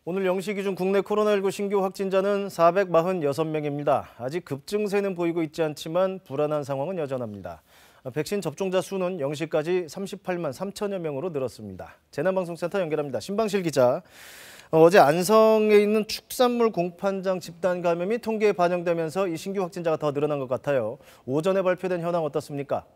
오늘 0시 기준 국내 코로나19 신규 확진자는 446명입니다. 아직 급증세는 보이고 있지 않지만 불안한 상황은 여전합니다. 백신 접종자 수는 0시까지 38만 3천여 명으로 늘었습니다. 재난방송센터 연결합니다. 신방실 기자. 어제 안성에 있는 축산물 공판장 집단 감염이 통계에 반영되면서 이 신규 확진자가 더 늘어난 것 같아요. 오전에 발표된 현황 어떻습니까?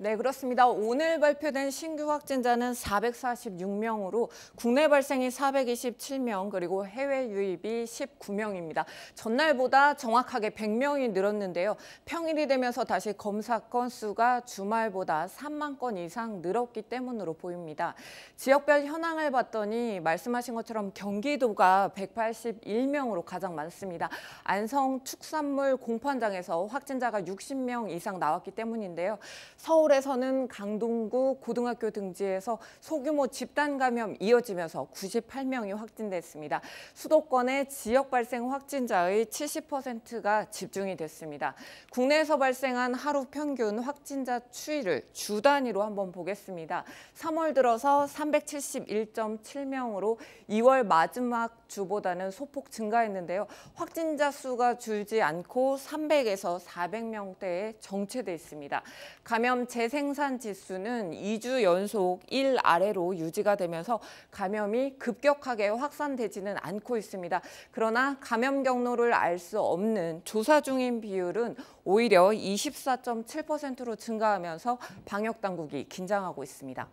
네, 그렇습니다. 오늘 발표된 신규 확진자는 446명으로 국내 발생이 427명, 그리고 해외 유입이 19명입니다. 전날보다 정확하게 100명이 늘었는데요. 평일이 되면서 다시 검사 건수가 주말보다 3만 건 이상 늘었기 때문으로 보입니다. 지역별 현황을 봤더니 말씀하신 것처럼 경기도가 181명으로 가장 많습니다. 안성 축산물 공판장에서 확진자가 60명 이상 나왔기 때문인데요. 서울에서는 강동구 고등학교 등지에서 소규모 집단 감염 이어지면서 98명이 확진됐습니다. 수도권의 지역 발생 확진자의 70%가 집중이 됐습니다. 국내에서 발생한 하루 평균 확진자 추이를 주 단위로 한번 보겠습니다. 3월 들어서 371.7명으로 2월 마지막 주보다는 소폭 증가했는데요. 확진자 수가 줄지 않고 300에서 400명대에 정체돼 있습니다. 감염 재생산 지수는 2주 연속 1 아래로 유지가 되면서 감염이 급격하게 확산되지는 않고 있습니다. 그러나 감염 경로를 알 수 없는 조사 중인 비율은 오히려 24.7%로 증가하면서 방역 당국이 긴장하고 있습니다.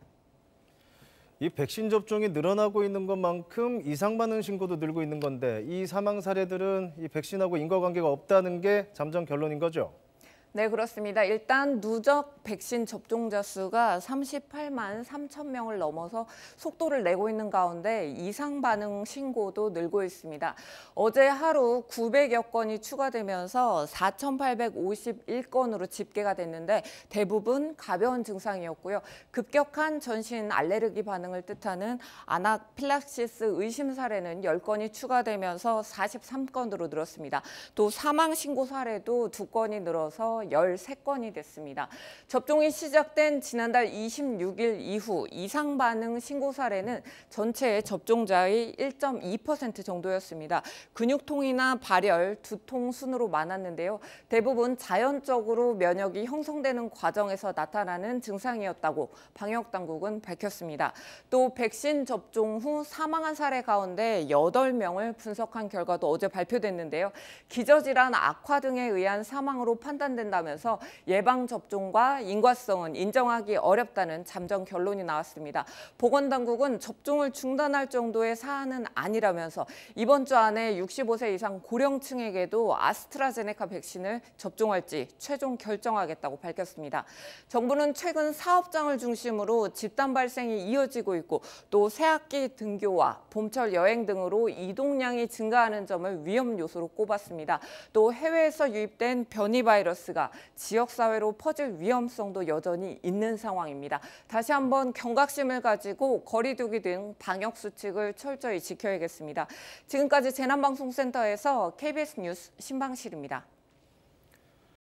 이 백신 접종이 늘어나고 있는 것만큼 이상 반응 신고도 늘고 있는 건데 이 사망 사례들은 이 백신하고 인과관계가 없다는 게 잠정 결론인 거죠? 네, 그렇습니다. 일단 누적 백신 접종자 수가 38만 3천 명을 넘어서 속도를 내고 있는 가운데 이상 반응 신고도 늘고 있습니다. 어제 하루 900여 건이 추가되면서 4,851건으로 집계가 됐는데 대부분 가벼운 증상이었고요. 급격한 전신 알레르기 반응을 뜻하는 아나필락시스 의심 사례는 10건이 추가되면서 43건으로 늘었습니다. 또 사망 신고 사례도 2건이 늘어서 13건이 됐습니다. 접종이 시작된 지난달 26일 이후 이상 반응 신고 사례는 전체 접종자의 1.2% 정도였습니다. 근육통이나 발열, 두통 순으로 많았는데요. 대부분 자연적으로 면역이 형성되는 과정에서 나타나는 증상이었다고 방역당국은 밝혔습니다. 또 백신 접종 후 사망한 사례 가운데 8명을 분석한 결과도 어제 발표됐는데요. 기저질환 악화 등에 의한 사망으로 판단된다면서 예방접종과 인과성은 인정하기 어렵다는 잠정 결론이 나왔습니다. 보건당국은 접종을 중단할 정도의 사안은 아니라면서 이번 주 안에 65세 이상 고령층에게도 아스트라제네카 백신을 접종할지 최종 결정하겠다고 밝혔습니다. 정부는 최근 사업장을 중심으로 집단 발생이 이어지고 있고 또 새학기 등교와 봄철 여행 등으로 이동량이 증가하는 점을 위험 요소로 꼽았습니다. 또 해외에서 유입된 변이 바이러스가 지역사회로 퍼질 위험성도 여전히 있는 상황입니다. 다시 한번 경각심을 가지고 거리 두기 등 방역 수칙을 철저히 지켜야겠습니다. 지금까지 재난방송센터에서 KBS 뉴스 신방실입니다.